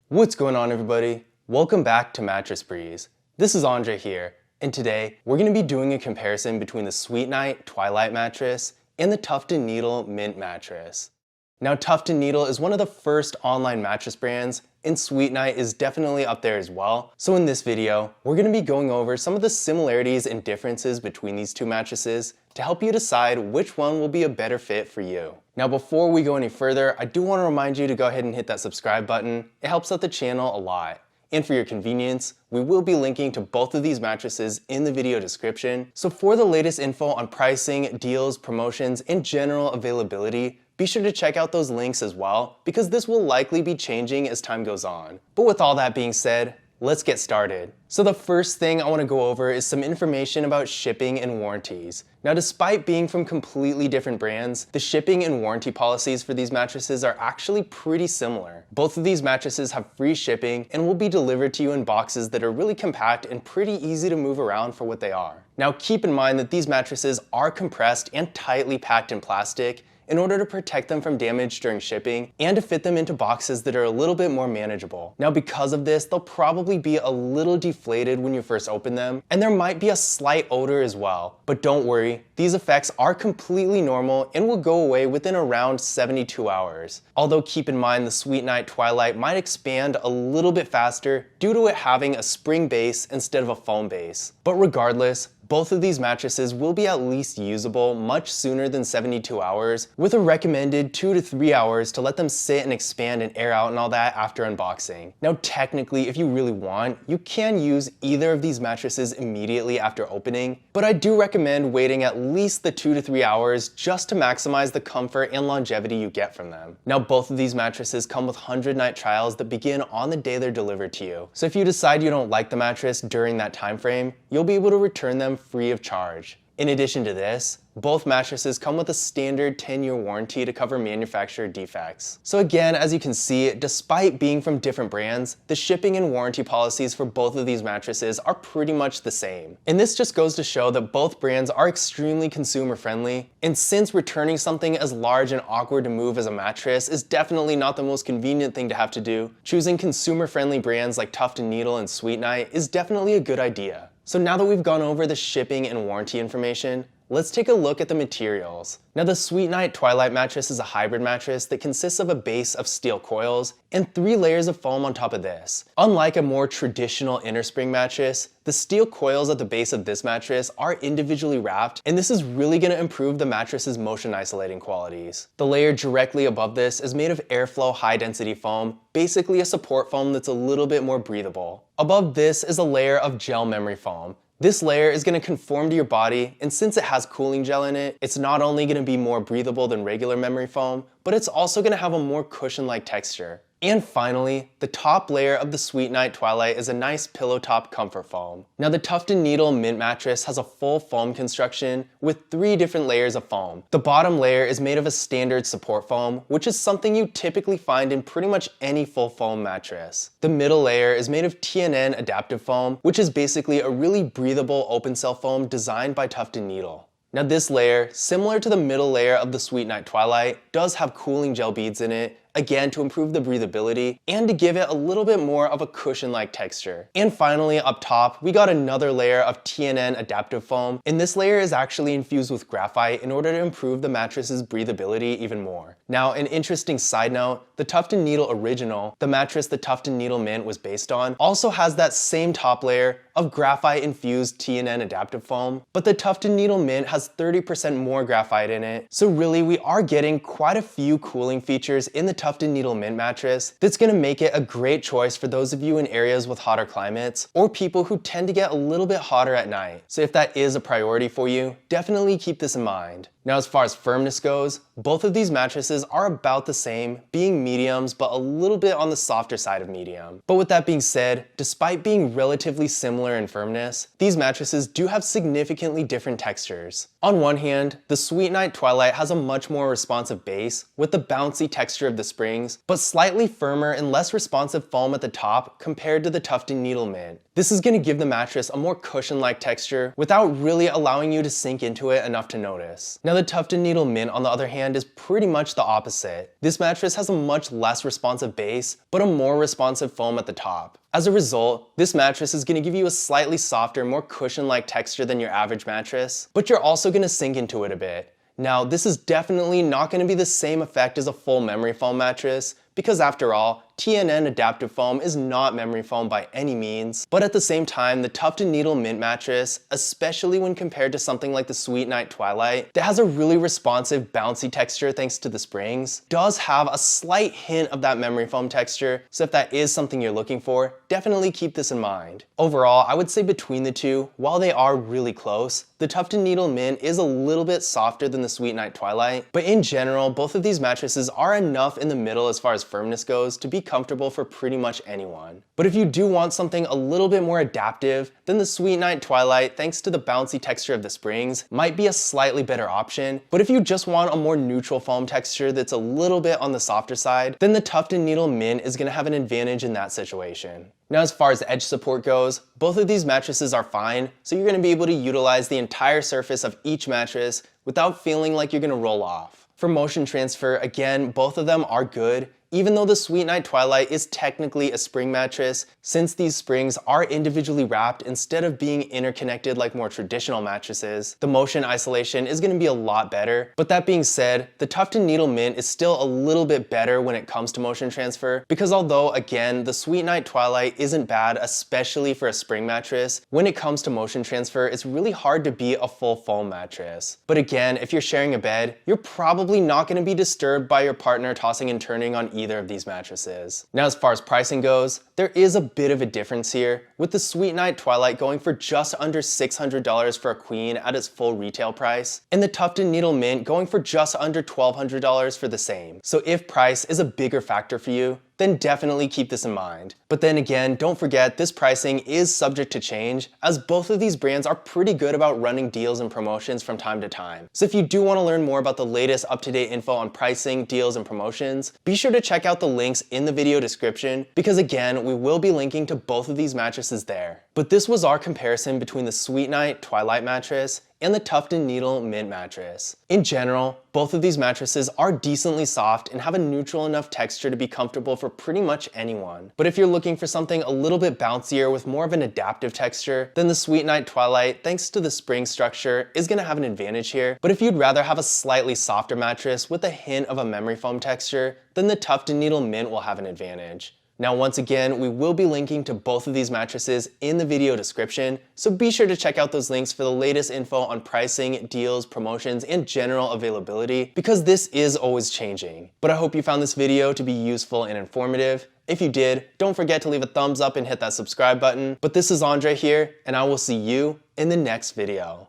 What's going on, everybody? Welcome back to Mattress Breeze. This is Andre here, and today we're going to be doing a comparison between the SweetNight Twilight mattress and the Tuft & Needle Mint mattress. Now, Tuft & Needle is one of the first online mattress brands, and SweetNight is definitely up there as well. So in this video, we're going to be going over some of the similarities and differences between these two mattresses to help you decide which one will be a better fit for you. Now, before we go any further, I do want to remind you to go ahead and hit that subscribe button. It helps out the channel a lot. And for your convenience, we will be linking to both of these mattresses in the video description. So for the latest info on pricing, deals, promotions, and general availability, be sure to check out those links as well, because this will likely be changing as time goes on. But with all that being said, let's get started. So the first thing I want to go over is some information about shipping and warranties. Now, despite being from completely different brands, the shipping and warranty policies for these mattresses are actually pretty similar. Both of these mattresses have free shipping and will be delivered to you in boxes that are really compact and pretty easy to move around for what they are. Now, keep in mind that these mattresses are compressed and tightly packed in plastic in order to protect them from damage during shipping and to fit them into boxes that are a little bit more manageable. Now, because of this, they'll probably be a little deflated when you first open them, and there might be a slight odor as well. But don't worry, these effects are completely normal and will go away within around 72 hours. Although keep in mind the SweetNight Twilight might expand a little bit faster due to it having a spring base instead of a foam base. But regardless, both of these mattresses will be at least usable much sooner than 72 hours, with a recommended 2 to 3 hours to let them sit and expand and air out and all that after unboxing. Now, technically, if you really want, you can use either of these mattresses immediately after opening, but I do recommend waiting at least the 2 to 3 hours just to maximize the comfort and longevity you get from them. Now, both of these mattresses come with 100-night trials that begin on the day they're delivered to you. So if you decide you don't like the mattress during that time frame, you'll be able to return them free of charge. In addition to this, both mattresses come with a standard 10-year warranty to cover manufacturer defects. So again, as you can see, despite being from different brands, the shipping and warranty policies for both of these mattresses are pretty much the same. And this just goes to show that both brands are extremely consumer friendly, and since returning something as large and awkward to move as a mattress is definitely not the most convenient thing to have to do, choosing consumer friendly brands like Tuft & Needle and SweetNight is definitely a good idea. So now that we've gone over the shipping and warranty information, let's take a look at the materials. Now, the SweetNight Twilight mattress is a hybrid mattress that consists of a base of steel coils and 3 layers of foam on top of this. Unlike a more traditional innerspring mattress, the steel coils at the base of this mattress are individually wrapped, and this is really going to improve the mattress's motion isolating qualities. The layer directly above this is made of airflow high density foam, basically a support foam that's a little bit more breathable. Above this is a layer of gel memory foam. This layer is going to conform to your body, and since it has cooling gel in it, it's not only going to be more breathable than regular memory foam, but it's also going to have a more cushion-like texture. And finally, the top layer of the SweetNight Twilight is a nice pillow top comfort foam. Now, the Tuft & Needle Mint mattress has a full foam construction with 3 different layers of foam. The bottom layer is made of a standard support foam, which is something you typically find in pretty much any full foam mattress. The middle layer is made of TNN adaptive foam, which is basically a really breathable open cell foam designed by Tuft & Needle. Now, this layer, similar to the middle layer of the SweetNight Twilight, does have cooling gel beads in it, again to improve the breathability and to give it a little bit more of a cushion-like texture. And finally, up top, we got another layer of TNN adaptive foam, and this layer is actually infused with graphite in order to improve the mattress's breathability even more. Now, an interesting side note, the Tuft & Needle Original, the mattress the Tuft & Needle Mint was based on, also has that same top layer of graphite-infused TNN adaptive foam, but the Tuft & Needle Mint has 30% more graphite in it. So really, we are getting quite a few cooling features in the Tuft & Needle Mint mattress that's going to make it a great choice for those of you in areas with hotter climates or people who tend to get a little bit hotter at night. So if that is a priority for you, definitely keep this in mind. Now, as far as firmness goes, both of these mattresses are about the same, being mediums, but a little bit on the softer side of medium. But with that being said, despite being relatively similar in firmness, these mattresses do have significantly different textures. On one hand, the SweetNight Twilight has a much more responsive base with the bouncy texture of the springs, but slightly firmer and less responsive foam at the top compared to the Tuft & Needle Mint. This is going to give the mattress a more cushion-like texture without really allowing you to sink into it enough to notice. Now, the Tuft & Needle Mint, on the other hand, is pretty much the opposite. This mattress has a much less responsive base, but a more responsive foam at the top. As a result, this mattress is going to give you a slightly softer, more cushion-like texture than your average mattress, but you're also going to sink into it a bit. Now, this is definitely not going to be the same effect as a full memory foam mattress, because after all, TNN adaptive foam is not memory foam by any means, but at the same time, the Tuft & Needle Mint mattress, especially when compared to something like the SweetNight Twilight, that has a really responsive, bouncy texture thanks to the springs, does have a slight hint of that memory foam texture, so if that is something you're looking for, definitely keep this in mind. Overall, I would say between the two, while they are really close, the Tuft & Needle Mint is a little bit softer than the SweetNight Twilight, but in general, both of these mattresses are enough in the middle as far as firmness goes to be comfortable for pretty much anyone. But if you do want something a little bit more adaptive, then the SweetNight Twilight, thanks to the bouncy texture of the springs, might be a slightly better option. But if you just want a more neutral foam texture that's a little bit on the softer side, then the Tuft & Needle Mint is going to have an advantage in that situation. Now, as far as edge support goes, both of these mattresses are fine, so you're going to be able to utilize the entire surface of each mattress without feeling like you're going to roll off. For motion transfer, again, both of them are good, even though the SweetNight Twilight is technically a spring mattress, since these springs are individually wrapped instead of being interconnected like more traditional mattresses, the motion isolation is going to be a lot better. But that being said, the Tuft & Needle Mint is still a little bit better when it comes to motion transfer, because although, again, the SweetNight Twilight isn't bad, especially for a spring mattress, when it comes to motion transfer, it's really hard to beat a full foam mattress. But again, if you're sharing a bed, you're probably not going to be disturbed by your partner tossing and turning on either of these mattresses. Now, as far as pricing goes, there is a bit of a difference here, with the SweetNight Twilight going for just under $600 for a queen at its full retail price, and the Tuft & Needle Mint going for just under $1,200 for the same. So if price is a bigger factor for you, then definitely keep this in mind. But then again, don't forget this pricing is subject to change, as both of these brands are pretty good about running deals and promotions from time to time. So if you do want to learn more about the latest up-to-date info on pricing, deals, and promotions, be sure to check out the links in the video description, because again, we will be linking to both of these mattresses there. But this was our comparison between the SweetNight Twilight mattress and the Tuft & Needle Mint mattress. In general, both of these mattresses are decently soft and have a neutral enough texture to be comfortable for pretty much anyone. But if you're looking for something a little bit bouncier with more of an adaptive texture, then the SweetNight Twilight, thanks to the spring structure, is going to have an advantage here. But if you'd rather have a slightly softer mattress with a hint of a memory foam texture, then the Tuft & Needle Mint will have an advantage. Now, once again, we will be linking to both of these mattresses in the video description, so be sure to check out those links for the latest info on pricing, deals, promotions, and general availability, because this is always changing. But I hope you found this video to be useful and informative. If you did, don't forget to leave a thumbs up and hit that subscribe button. But this is Andre here, and I will see you in the next video.